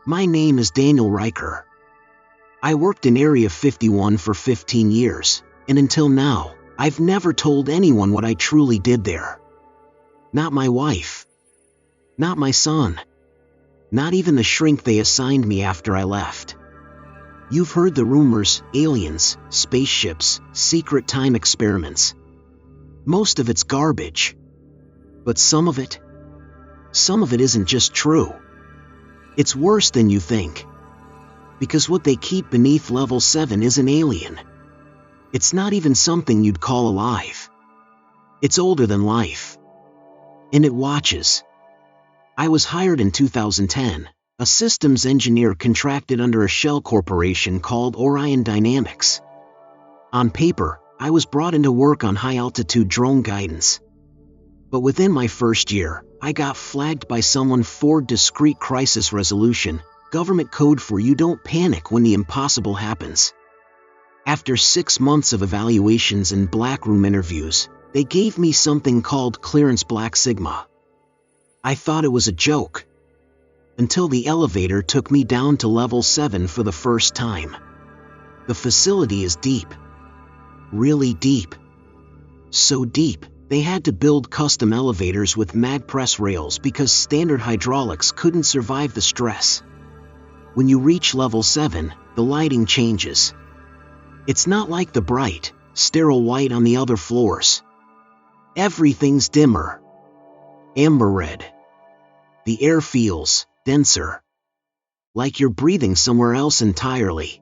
My name is Daniel Riker. I worked in Area 51 for 15 years, and until now, I've never told anyone what I truly did there. Not my wife. Not my son. Not even the shrink they assigned me after I left. You've heard the rumors, aliens, spaceships, secret time experiments. Most of it's garbage. But some of it isn't just true. It's worse than you think. Because what they keep beneath level 7 is an alien. It's not even something you'd call alive. It's older than life. And it watches. I was hired in 2010, a systems engineer contracted under a shell corporation called Orion Dynamics. On paper, I was brought into work on high-altitude drone guidance. But within my first year, I got flagged by someone for discrete crisis resolution, government code for you don't panic when the impossible happens. After 6 months of evaluations and blackroom interviews, they gave me something called Clearance Black Sigma. I thought it was a joke. Until the elevator took me down to level 7 for the first time. The facility is deep. Really deep. So deep, they had to build custom elevators with mag press rails because standard hydraulics couldn't survive the stress. When you reach level 7, the lighting changes. It's not like the bright, sterile white on the other floors. Everything's dimmer. Amber red. The air feels denser. Like you're breathing somewhere else entirely.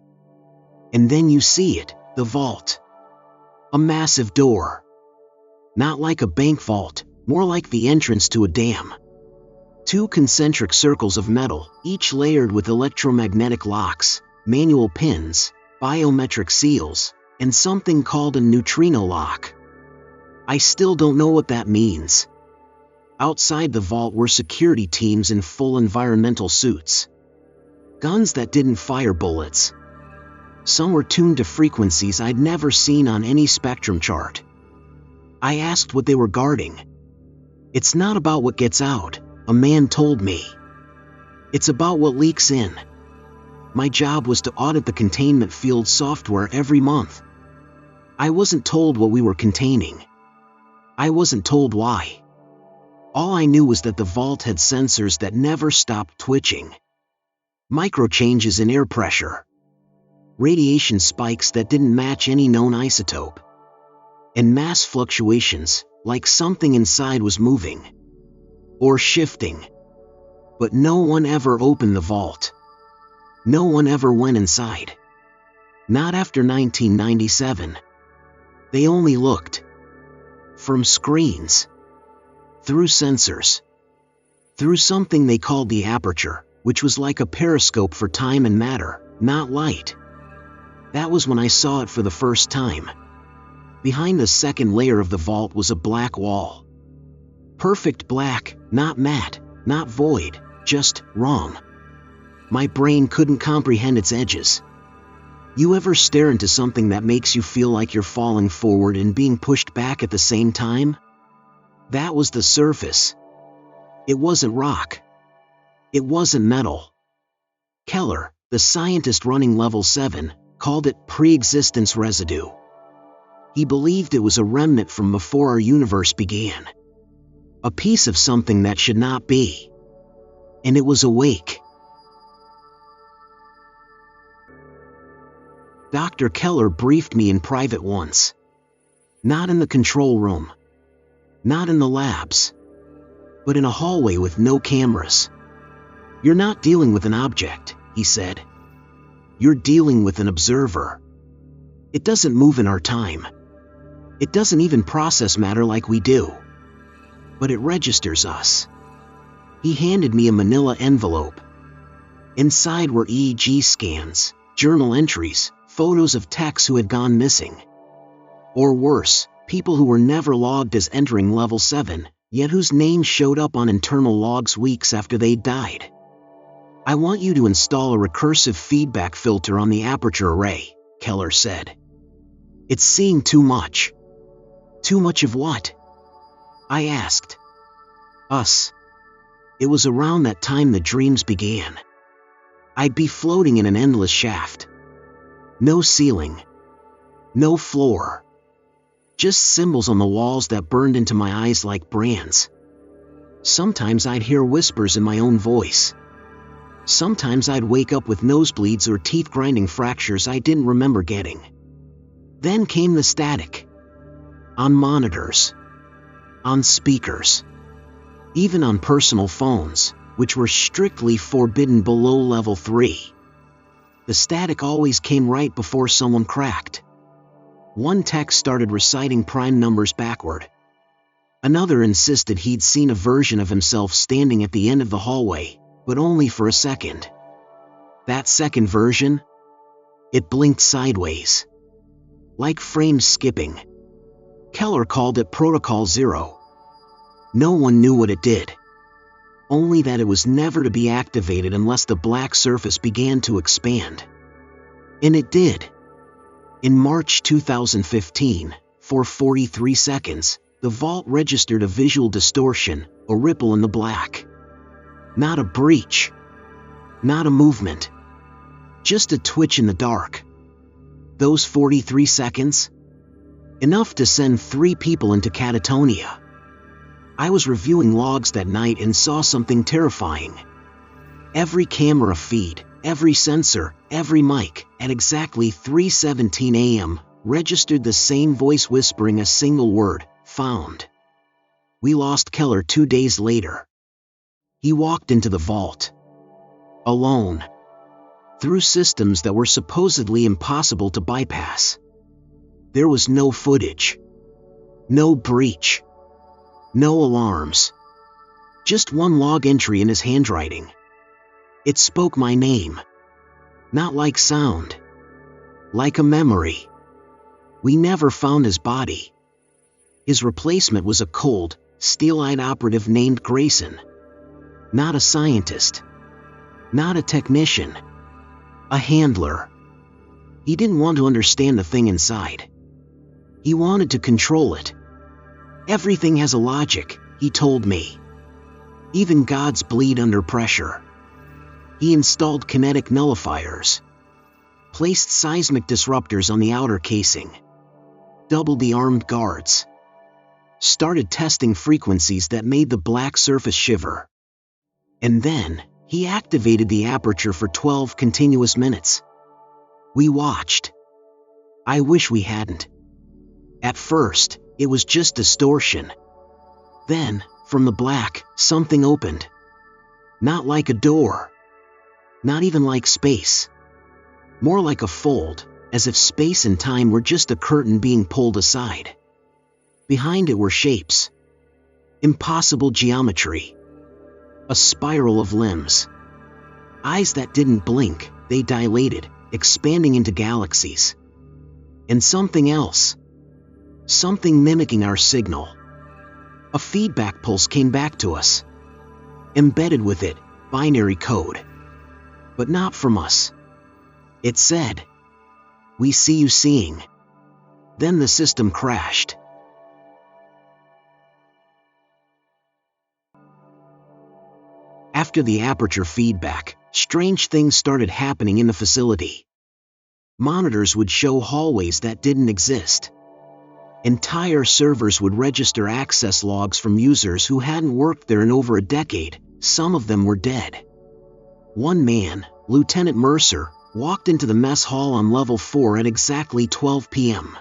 And then you see it, the vault. A massive door. Not like a bank vault, more like the entrance to a dam. 2 concentric circles of metal, each layered with electromagnetic locks, manual pins, biometric seals, and something called a neutrino lock. I still don't know what that means. Outside the vault were security teams in full environmental suits. Guns that didn't fire bullets. Some were tuned to frequencies I'd never seen on any spectrum chart. I asked what they were guarding. It's not about what gets out, a man told me. It's about what leaks in. My job was to audit the containment field software every month. I wasn't told what we were containing. I wasn't told why. All I knew was that the vault had sensors that never stopped twitching. Micro changes in air pressure. Radiation spikes that didn't match any known isotope. And mass fluctuations, like something inside was moving. Or shifting. But no one ever opened the vault. No one ever went inside. Not after 1997. They only looked. From screens. Through sensors. Through something they called the aperture, which was like a periscope for time and matter, not light. That was when I saw it for the first time. Behind the second layer of the vault was a black wall. Perfect black, not matte, not void, just wrong. My brain couldn't comprehend its edges. You ever stare into something that makes you feel like you're falling forward and being pushed back at the same time? That was the surface. It wasn't rock. It wasn't metal. Keller, the scientist running level 7, called it pre-existence residue. He believed it was a remnant from before our universe began. A piece of something that should not be. And it was awake. Dr. Keller briefed me in private once. Not in the control room. Not in the labs. But in a hallway with no cameras. You're not dealing with an object, he said. You're dealing with an observer. It doesn't move in our time. It doesn't even process matter like we do. But it registers us. He handed me a manila envelope. Inside were EEG scans, journal entries, photos of techs who had gone missing. Or worse, people who were never logged as entering level 7, yet whose names showed up on internal logs weeks after they died. I want you to install a recursive feedback filter on the aperture array, Keller said. It's seeing too much. Too much of what? I asked. Us. It was around that time the dreams began. I'd be floating in an endless shaft. No ceiling. No floor. Just symbols on the walls that burned into my eyes like brands. Sometimes I'd hear whispers in my own voice. Sometimes I'd wake up with nosebleeds or teeth-grinding fractures I didn't remember getting. Then came the static. On monitors. On speakers. Even on personal phones, which were strictly forbidden below level 3. The static always came right before someone cracked. One text started reciting prime numbers backward. Another insisted he'd seen a version of himself standing at the end of the hallway, but only for a second. That second version? It blinked sideways. Like frames skipping. Keller called it Protocol Zero. No one knew what it did. Only that it was never to be activated unless the black surface began to expand. And it did. In March 2015, for 43 seconds, the vault registered a visual distortion, a ripple in the black. Not a breach. Not a movement. Just a twitch in the dark. Those 43 seconds? Enough to send 3 people into catatonia. I was reviewing logs that night and saw something terrifying. Every camera feed, every sensor, every mic, at exactly 3:17 a.m., registered the same voice whispering a single word, found. We lost Keller 2 days later. He walked into the vault. Alone. Through systems that were supposedly impossible to bypass. There was no footage. No breach. No alarms. Just one log entry in his handwriting. It spoke my name. Not like sound. Like a memory. We never found his body. His replacement was a cold, steel-eyed operative named Grayson. Not a scientist. Not a technician. A handler. He didn't want to understand the thing inside. He wanted to control it. Everything has a logic, he told me. Even gods bleed under pressure. He installed kinetic nullifiers. Placed seismic disruptors on the outer casing. Doubled the armed guards. Started testing frequencies that made the black surface shiver. And then, he activated the aperture for 12 continuous minutes. We watched. I wish we hadn't. At first, it was just distortion. Then, from the black, something opened. Not like a door. Not even like space. More like a fold, as if space and time were just a curtain being pulled aside. Behind it were shapes. Impossible geometry. A spiral of limbs. Eyes that didn't blink, they dilated, expanding into galaxies. And something else. Something mimicking our signal. A feedback pulse came back to us. Embedded with it, binary code. But not from us. It said, "We see you seeing." Then the system crashed. After the aperture feedback, strange things started happening in the facility. Monitors would show hallways that didn't exist. Entire servers would register access logs from users who hadn't worked there in over a decade. Some of them were dead. One man, Lieutenant Mercer, walked into the mess hall on level 4 at exactly 12 p.m.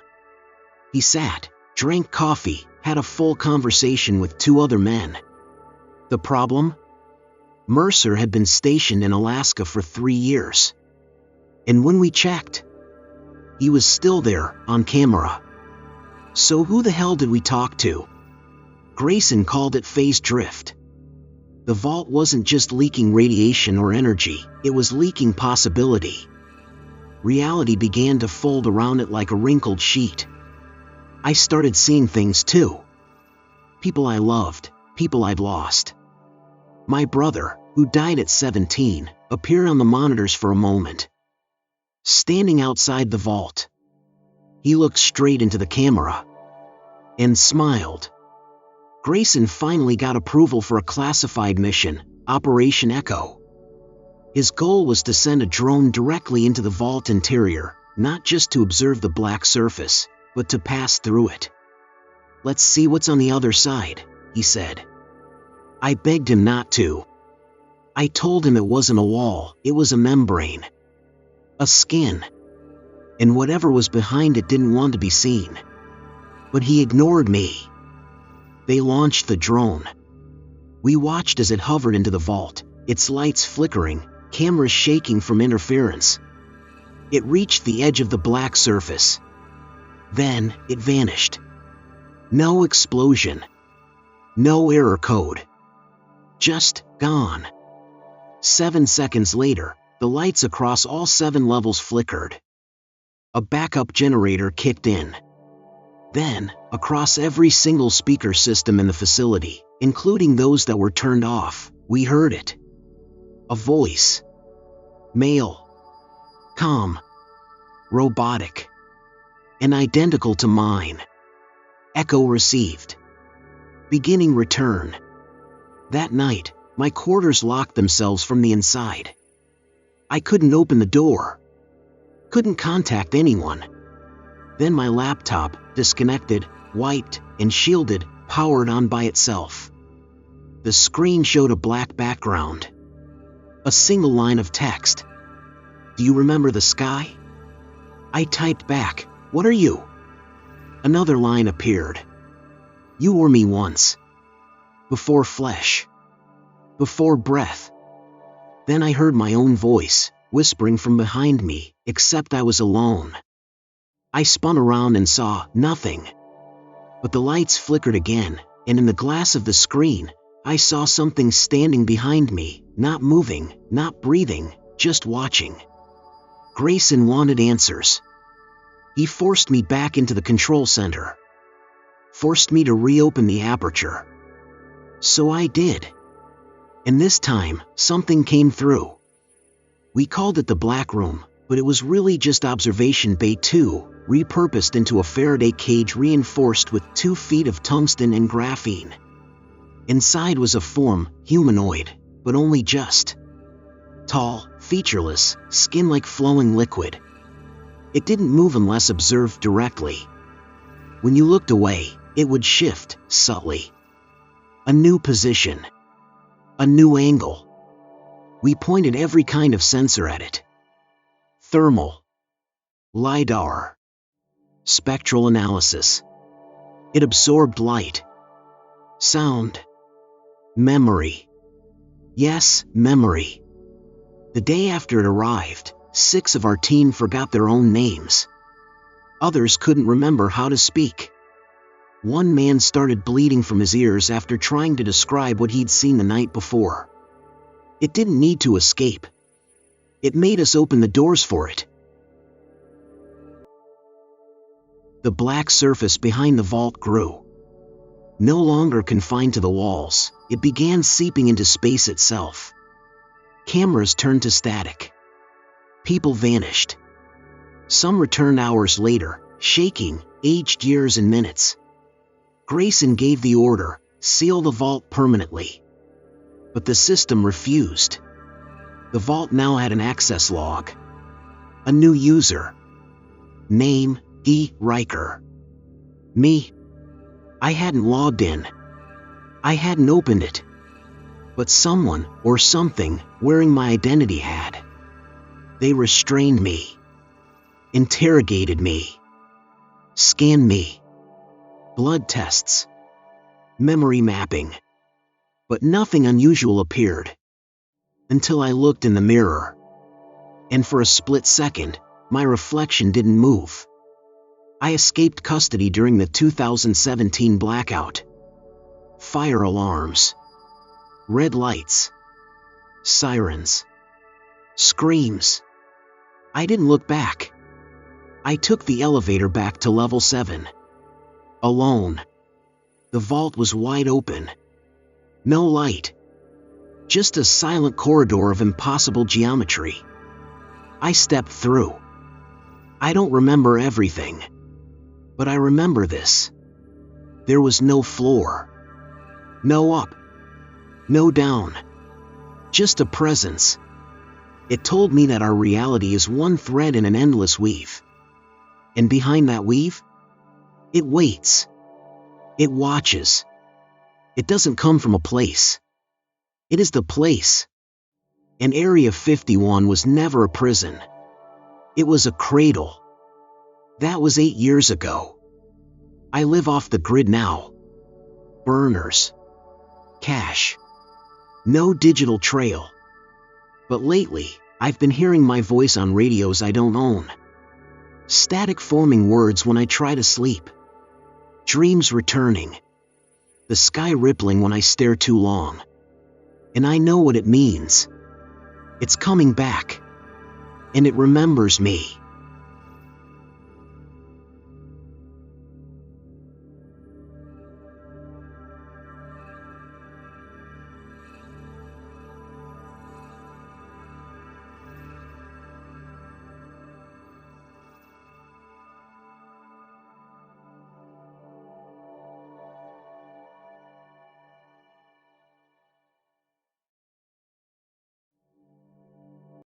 He sat, drank coffee, had a full conversation with 2 other men. The problem? Mercer had been stationed in Alaska for 3 years. And when we checked, he was still there, on camera. So who the hell did we talk to? Grayson called it phase drift. The vault wasn't just leaking radiation or energy, it was leaking possibility. Reality began to fold around it like a wrinkled sheet. I started seeing things too. People I loved, people I'd lost. My brother, who died at 17, appeared on the monitors for a moment. Standing outside the vault. He looked straight into the camera. And smiled. Grayson finally got approval for a classified mission, Operation Echo. His goal was to send a drone directly into the vault interior, not just to observe the black surface, but to pass through it. "Let's see what's on the other side," he said. I begged him not to. I told him it wasn't a wall, it was a membrane. A skin. And whatever was behind it didn't want to be seen. But he ignored me. They launched the drone. We watched as it hovered into the vault, its lights flickering, cameras shaking from interference. It reached the edge of the black surface. Then, it vanished. No explosion. No error code. Just gone. 7 seconds later, the lights across all 7 levels flickered. A backup generator kicked in. Then, across every single speaker system in the facility, including those that were turned off, we heard it. A voice. Male. Calm. Robotic. And identical to mine. Echo received. Beginning return. That night, my quarters locked themselves from the inside. I couldn't open the door. Couldn't contact anyone. Then my laptop, disconnected, wiped, and shielded, powered on by itself. The screen showed a black background. A single line of text. "Do you remember the sky?" I typed back, "What are you?" Another line appeared. "You were me once. Before flesh. Before breath." Then I heard my own voice, whispering from behind me, except I was alone. I spun around and saw nothing. But the lights flickered again, and in the glass of the screen, I saw something standing behind me, not moving, not breathing, just watching. Grayson wanted answers. He forced me back into the control center. Forced me to reopen the aperture. So I did. And this time, something came through. We called it the Black Room, but it was really just Observation Bay 2, repurposed into a Faraday cage reinforced with 2 feet of tungsten and graphene. Inside was a form, humanoid, but only just. Tall, featureless, skin like flowing liquid. It didn't move unless observed directly. When you looked away, it would shift, subtly. A new position. A new angle. We pointed every kind of sensor at it. Thermal. LiDAR. Spectral analysis. It absorbed light. Sound. Memory. Yes, memory. The day after it arrived, 6 of our team forgot their own names. Others couldn't remember how to speak. One man started bleeding from his ears after trying to describe what he'd seen the night before. It didn't need to escape. It made us open the doors for it. The black surface behind the vault grew. No longer confined to the walls, it began seeping into space itself. Cameras turned to static. People vanished. Some returned hours later, shaking, aged years and minutes. Grayson gave the order, seal the vault permanently. But the system refused. The vault now had an access log. A new user. Name, D. Riker. Me. I hadn't logged in. I hadn't opened it. But someone, or something, wearing my identity had. They restrained me. Interrogated me. Scanned me. Blood tests. Memory mapping. But nothing unusual appeared. Until I looked in the mirror. And for a split second, my reflection didn't move. I escaped custody during the 2017 blackout. Fire alarms. Red lights. Sirens. Screams. I didn't look back. I took the elevator back to level 7. Alone. The vault was wide open. No light. Just a silent corridor of impossible geometry. I stepped through. I don't remember everything. But I remember this. There was no floor. No up. No down. Just a presence. It told me that our reality is one thread in an endless weave. And behind that weave, it waits. It watches. It doesn't come from a place. It is the place. And Area 51 was never a prison. It was a cradle. That was 8 years ago. I live off the grid now. Burners. Cash. No digital trail. But lately, I've been hearing my voice on radios I don't own. Static forming words when I try to sleep. Dreams returning. The sky rippling when I stare too long. And I know what it means. It's coming back. And it remembers me.